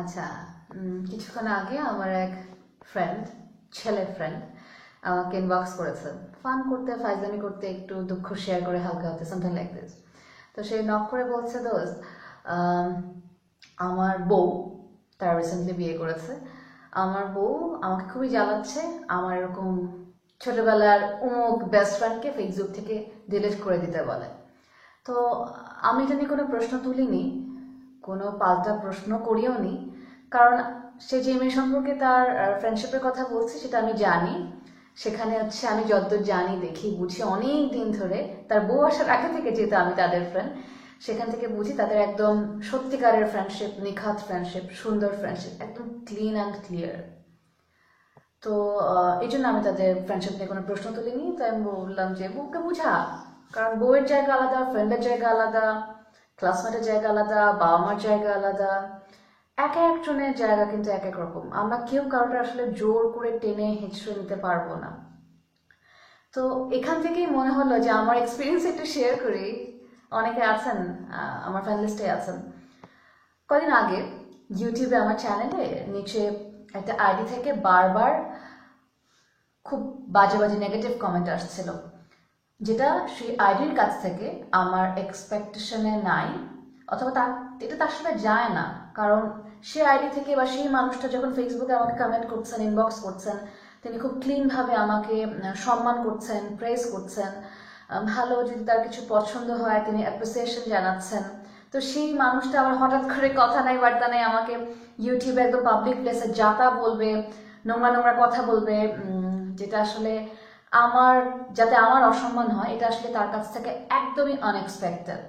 আচ্ছা, কিছুক্ষণ আগে আমার এক ফ্রেন্ড, ছেলে ফ্রেন্ড, আমাকে ইনবক্স করেছে ফান করতে, ফাইজলামি করতে, একটু দুঃখ শেয়ার করে হালকা হতে, সামথিং লাইক দিস। তো সে নক করে বলছে, দোস্ত, আম, আমার বউ, তারা রিসেন্টলি বিয়ে করেছে, আমার বউ আমাকে খুবই জ্বালাচ্ছে। আমার এরকম ছোটবেলার অমুক বেস্ট ফ্রেন্ডকে ফেসবুক থেকে ডিলিট করে দিতে বলে। তো আমি এটা নিয়ে কোনো প্রশ্ন তুলিনি, কোনো পাল্টা প্রশ্ন করিও নি, কারণ সে যে মেয়ে সম্পর্কে তার ফ্রেন্ডশিপের কথা বলছে সেটা আমি জানি। সেখানে হচ্ছে আমি যতদূর জানি, দেখি, বুঝি অনেক দিন ধরে, তার বউ আসার আগে থেকে, যেহেতু আমি তাদের ফ্রেন্ড, সেখান থেকে বুঝি তাদের একদম সত্যিকারের ফ্রেন্ডশিপ, নিখাত ফ্রেন্ডশিপ, সুন্দর ফ্রেন্ডশিপ, একদম ক্লিন অ্যান্ড ক্লিয়ার। তো এই জন্য আমি তাদের ফ্রেন্ডশিপ নিয়ে কোনো প্রশ্ন তুলিনি। তো আমি বললাম যে বউকে বুঝা, কারণ বউয়ের জায়গা আলাদা, ফ্রেন্ডের জায়গা আলাদা, ক্লাসমেটের জায়গা আলাদা, বাবা মার জায়গা আলাদা। এক একজনের জায়গা কিন্তু এক এক রকম। আমরা কেউ কারোটা আসলে জোর করে টেনে হেঁচড়ে নিতে পারবো না। তো এখান থেকেই মনে হলো যে আমার এক্সপিরিয়েন্স একটু শেয়ার করি। অনেকে আছেন, আমার ফ্রেন্ড লিস্টে আছেন। কদিন আগে ইউটিউবে আমার চ্যানেলে নিচে একটা আইডি থেকে বারবার খুব বাজে বাজে নেগেটিভ কমেন্ট আসছিল, যেটা সেই আইডির কাছ থেকে আমার এক্সপেকটেশনে নাই, অথবা এটা তার সাথে যায় না। কারণ সে আইডি থেকে বা সেই মানুষটা যখন ফেসবুকে আমাকে কমেন্ট করছেন, ইনবক্স করছেন, তিনি খুব ক্লিনভাবে আমাকে সম্মান করছেন, প্রেজ করছেন, ভালো, যদি তার কিছু পছন্দ হয় তিনি অ্যাপ্রিসিয়েশন জানাচ্ছেন। তো সেই মানুষটা আবার হঠাৎ করে কথা নাই বার্তা নেই আমাকে ইউটিউবে একদম পাবলিক প্লেসে যাতা বলবে, নোংরা নোংরা কথা বলবে, যেটা আসলে আমার, যাতে আমার অসম্মান হয়, এটা আসলে তার কাছ থেকে একদমই আনএক্সপেক্টেড।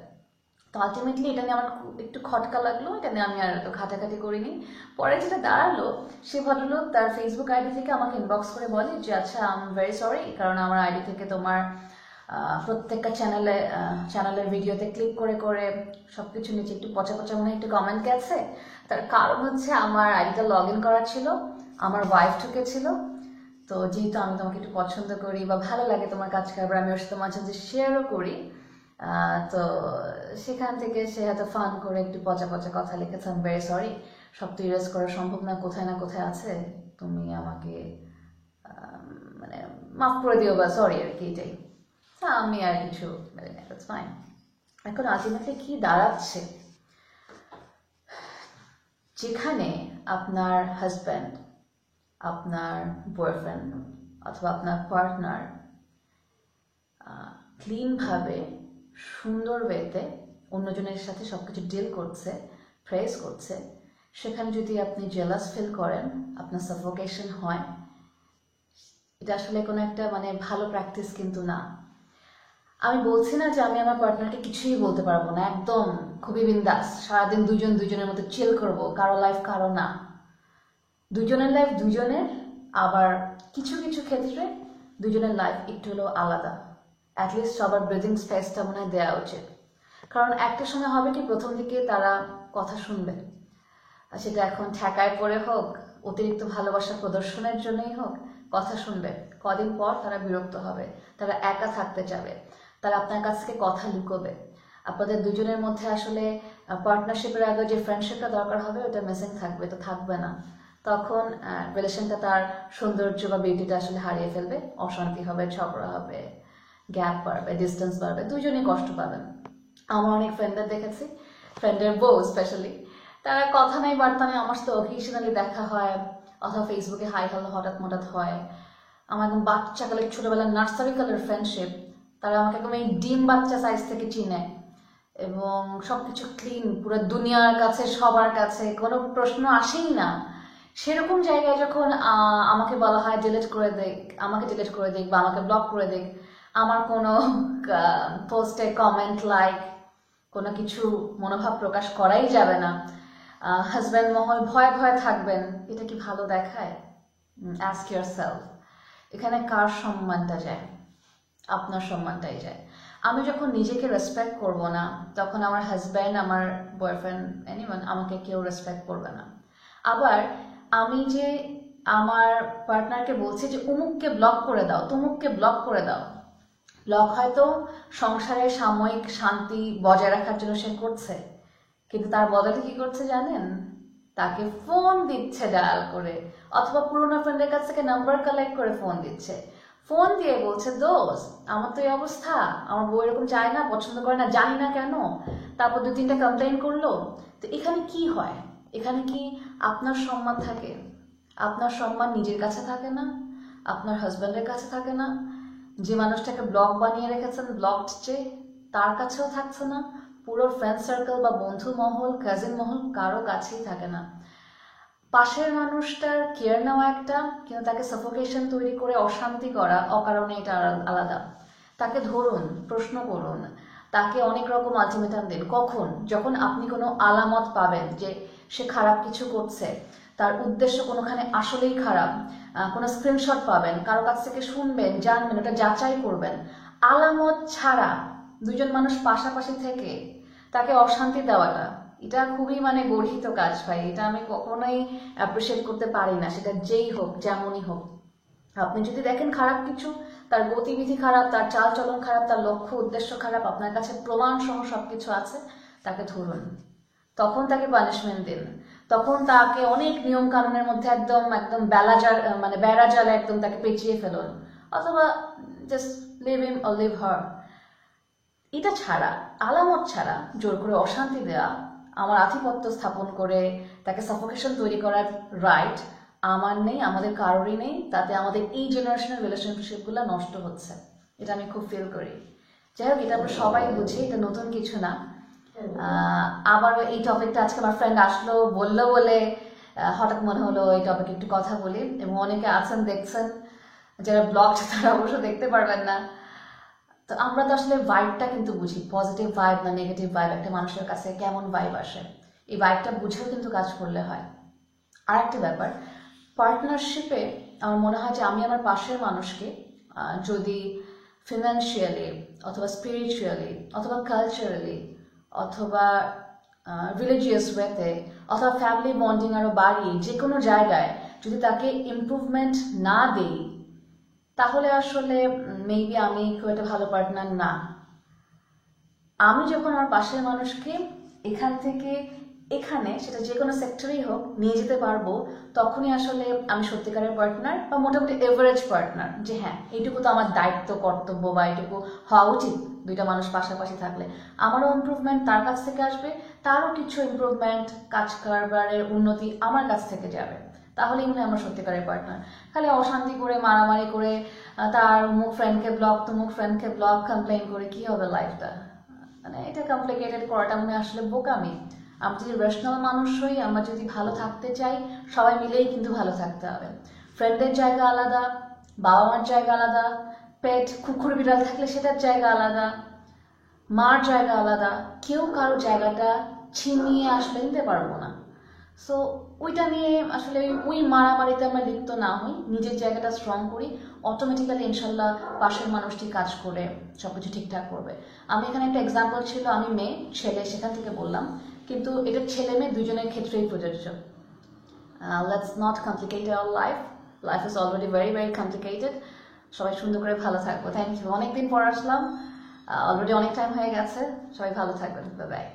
তো আলটিমেটলি এটা নিয়ে আমার একটু খটকা লাগলো, এটা নিয়ে আমি আর এত ঘাটাঘাটি করিনি। পরে যেটা দাঁড়ালো, সে ভদ্রলোক তার ফেসবুক আইডি থেকে আমাকে ইনবক্স করে বলে যে আচ্ছা, আই এম ভেরি সরি, কারণ আমার আইডি থেকে তোমার প্রত্যেকটা চ্যানেলের ভিডিওতে ক্লিক করে করে সবকিছু নিচে একটু পচা পচা মনে একটু কমেন্ট গেছে। তার কারণ হচ্ছে আমার আইডিটা লগ ইন করা ছিল, আমার ওয়াইফ ঢুকেছিল। তো যেহেতু আমি তোমাকে একটু পছন্দ করি বা ভালো লাগে তোমার কাজ কারবার, আমি ওর সাথে মাঝে মাঝে শেয়ারও করি, তো সেখান থেকে সে হয়তো ফান করে একটু পচা পচা কথা লিখেছে। আই এম ভেরি সরি, সব তো ইরেজ করা সম্ভব না কোথায় আছে, তুমি আমাকে মানে মাফ করে দিও বা সরি আর কি, এটাই। তা আমি আর কিছু মানে দ্যাটস ফাইন। এখন আলটিমেটলি কি দাঁড়াচ্ছে, যেখানে আপনার হাজব্যান্ড, আপনার বয়ফ্রেন্ড অথবা আপনার পার্টনার ক্লিনভাবে, সুন্দর ওয়েতে অন্যজনের সাথে সবকিছু ডিল করছে, প্রেস করছে, সেখানে যদি আপনি জেলাস ফিল করেন, আপনার সাফোকেশন হয়, এটা আসলে কোনো একটা মানে ভালো প্র্যাকটিস কিন্তু না। আমি বলছি না যে আমি আমার পার্টনারকে কিছুই বলতে পারবো না, একদম খুবই বিন্দাস, সারাদিন দুজন দুজনের মতো চিল করবো, কারো লাইফ কারো না, দুজনের লাইফ দুজনের। আবার কিছু কিছু ক্ষেত্রে দুজনের লাইফ একটু হলেও আলাদা, অ্যাটলিস্ট সবার ব্রিদিং স্পেসটা মনে হয় দেওয়া উচিত। কারণ একটা সময় হবে কি, প্রথম দিকে তারা কথা শুনবে, সেটা এখন ঠেকায় পড়ে হোক, অতিরিক্ত ভালোবাসা প্রদর্শনের জন্যই হোক, কথা শুনবে। কদিন পর তারা বিরক্ত হবে, তারা একা থাকতে চাবে, তারা আপনার কাছ থেকে কথা লুকোবে। আপনাদের দুজনের মধ্যে আসলে পার্টনারশিপের আগে যে ফ্রেন্ডশিপটা দরকার হবে, ওটা মিসিং থাকবে, তো থাকবে না। তখন রিলেশনটা তার সৌন্দর্য বা বিউটিটা আসলে হারিয়ে ফেলবে, অশান্তি হবে, ঝগড়া হবে, গ্যাপ বাড়বে, ডিস্টেন্স বাড়বে, দুজনেই কষ্ট পাবেন। আমার অনেক ফ্রেন্ডদের দেখেছি, ফ্রেন্ডের বউ স্পেশালি, তারা কথা নেই বার্তা নেই, আমার সাথে অকেশনালি দেখা হয় অথবা ফেসবুকে হাই হ্যালো হঠাৎ হয়। আমার একদম বাচ্চা কালের, ছোটবেলার নার্সারি কালের ফ্রেন্ডশিপ, তারা আমাকে একদম এই ডিম বাচ্চা সাইজ থেকে চিনে, এবং সবকিছু ক্লিন, পুরো দুনিয়ার কাছে, সবার কাছে কোনো প্রশ্ন আসেই না। সেরকম জায়গায় যখন আমাকে বলা হয় ডিলিট করে দেখ, আমাকে ডিলিট করে দেখ বা আমাকে ব্লক করে দেখ, আমার কোনো পোস্টে কমেন্ট, লাইক, কোনো কিছু মনোভাব প্রকাশ করাই যাবে না, হাজব্যান্ড মহল ভয়ে ভয়ে থাকবেন, এটা কি ভালো দেখায়? অ্যাস্ক ইয়োরসেলফ, এখানে কার সম্মানটা যায়? আপনার সম্মানটাই যায়। আমি যখন নিজেকে রেসপেক্ট করব না, তখন আমার হাজব্যান্ড, আমার বয়ফ্রেন্ড, এনিওয়ান আমাকে কেউ রেসপেক্ট করবে না। আবার আমি যে আমার পার্টনারকে বলছি যে অমুককে ব্লক করে দাও, তমুককে ব্লক করে দাও, ব্লক হয়তো সংসারের সাময়িক শান্তি বজায় রাখার জন্য সে করছে, কিন্তু তার বদলে কি করছে জানেন? তাকে ফোন দিচ্ছে ডায়াল করে, অথবা পুরোনো ফ্রেন্ডের কাছ থেকে নাম্বার কালেক্ট করে ফোন দিচ্ছে, ফোন দিয়ে বলছে দোস্ত আমার তো এই অবস্থা, আমার বউ এরকম চায় না, পছন্দ করে না, জানি না কেন, তারপর 2-3টা কমপ্লেন করলো। তো এখানে কি হয়? এখানে কি আপনার সম্মান থাকে? আপনার সম্মান নিজের কাছে থাকে না, আপনার হাজব্যান্ডের কাছে থাকে না, যে মানুষটাকে ব্লক বানিয়ে রেখেছেন ব্লকড যে তার কাছেও থাকছে না, পুরো ফ্রেন্ড সার্কেল বা বন্ধু মহল কাজিন মহল কারো কাছেই থাকে না। পাশের মানুষটার কেয়ার নেওয়া একটা, কিন্তু তাকে সাফোকেশন তৈরি করে অশান্তি করা অকারণে এটা আলাদা। তাকে ধরুন, প্রশ্ন করুন, তাকে অনেক রকম আলটিমেটাম দিন। কখন? যখন আপনি কোনো আলামত পাবেন যে সে খারাপ কিছু করছে, তার উদ্দেশ্য কোনোখানে আসলেই খারাপ, কোনো স্ক্রিনশট পাবেন, কারো কাছ থেকে শুনবেন, জানবেন, ওটা যাচাই করবেন। আলামত ছাড়া দুজন মানুষ পাশাপাশি থেকে তাকে অশান্তি দেওয়াটা, এটা খুবই গর্হিত কাজ ভাই। এটা আমি কখনোই অ্যাপ্রিসিয়েট করতে পারি না, সেটা যেই হোক যেমনই হোক। আপনি যদি দেখেন খারাপ কিছু, তার গতিবিধি খারাপ, তার চাল চলন খারাপ, তার লক্ষ্য উদ্দেশ্য খারাপ, আপনার কাছে প্রমাণ সহ সবকিছু আছে, তাকে ধরুন, তখন তাকে পানিশমেন্ট দিন, তখন তাকে অনেক নিয়ম কানুনের মধ্যে একদম একদম বেড়া জালে একদম তাকে পেঁচিয়ে ফেলুন, অথবা just leave him or leave her. এটা ছাড়া, আলামত ছাড়া জোর করে অশান্তি দেওয়া, আমার আধিপত্য স্থাপন করে তাকে সাফোকেশন তৈরি করার রাইট আমার নেই, আমাদের কারোরই নেই। তাতে আমাদের এই জেনারেশনের রিলেশনশিপগুলো নষ্ট হচ্ছে, এটা আমি খুব ফিল করি। যাই হোক, এটা আমরা সবাই বুঝি, এটা নতুন কিছু না। আবার এই টপিকটা আজকে আমার ফ্রেন্ড আসলো বললো বলে হঠাৎ মনে হলো এই টপিকে একটু কথা বলি। এবং অনেকে আছেন দেখছেন, যারা ব্লগড তারা অবশ্য দেখতে পারবেন না। তো আমরা তো আসলে ভাইবটা কিন্তু বুঝি, পজিটিভ ভাইব না নেগেটিভ ভাইব, একটা মানুষের কাছে কেমন ভাইব আসে, এই ভাইবটা বুঝেও কিন্তু কাজ করলে হয়। আর একটা ব্যাপার, পার্টনারশিপে আমার মনে হয় যে আমি আমার পাশের মানুষকে যদি ফিনান্সিয়ালি অথবা স্পিরিচুয়ালি অথবা কালচারালি অথবা রিলিজিয়াস ওয়েতে অথবা ফ্যামিলি বন্ডিং আরও বাড়িয়ে যে কোনো জায়গায় যদি তাকে ইমপ্রুভমেন্ট না দেই, তাহলে আসলে মেবি আমি খুব একটা ভালো পার্টনার না। আমি যখন আমার পাশের মানুষকে এখান থেকে এখানে, সেটা যে কোনো সেক্টরেই হোক, নিয়ে যেতে পারবো, তখনই আসলে আমি সত্যিকারের পার্টনার বা মোটামুটি এভারেজ পার্টনার। যে হ্যাঁ, এইটুকু তো আমার দায়িত্ব কর্তব্য বা এইটুকু হওয়া উচিত দুইটা মানুষ পাশাপাশি থাকলে। আমারও ইমপ্রুভমেন্ট তার কাছ থেকে আসবে, তারও কিছু ইমপ্রুভমেন্ট, কাজ কারবারের উন্নতি আমার কাছ থেকে যাবে। তাহলেই মনে হয় আমার সত্যিকারের পার্টনার। খালি অশান্তি করে, মারামারি করে, তার মুখ ফ্রেন্ডকে ব্লক, তমুক ফ্রেন্ডকে ব্লক, কমপ্লেন করে কি হবে লাইফটা? এটা কমপ্লিকেটেড করাটা মনে আসলে বোকামি। আমরা যদি রেশনাল মানুষ হই, আমরা যদি ভালো থাকতে চাই, সবাই মিলেই কিন্তু ভালো থাকতে হবে। ফ্রেন্ডের জায়গা আলাদা, বাবা মার জায়গা আলাদা, পেট কুকুর বিড়াল থাকলে সেটার জায়গা আলাদা, মার জায়গা আলাদা, কেউ কারো জায়গাটা ছিনিয়ে আসলে নিতে পারবো না। সো ওইটা নিয়ে আসলে ওই মারামারিতে আমরা লিপ্ত না হই, নিজের জায়গাটা স্ট্রং করি, অটোমেটিক্যালি ইনশাল্লাহ পাশের মানুষটি কাজ করে সবকিছু ঠিকঠাক করবে। আমি এখানে একটা এক্সাম্পল ছিল, আমি মেয়ে ছেলে সেখান থেকে বললাম, কিন্তু এটা ছেলে মেয়ে দুজনের ক্ষেত্রেই প্রযোজ্য। Let's not complicate our life, life is already very very complicated. সবাই সুন্দর করে ভালো থাকবো। থ্যাংক ইউ, অনেকদিন পর আসলাম, অলরেডি অনেক টাইম হয়ে গেছে। সবাই ভালো থাকবেন, বাই বাই।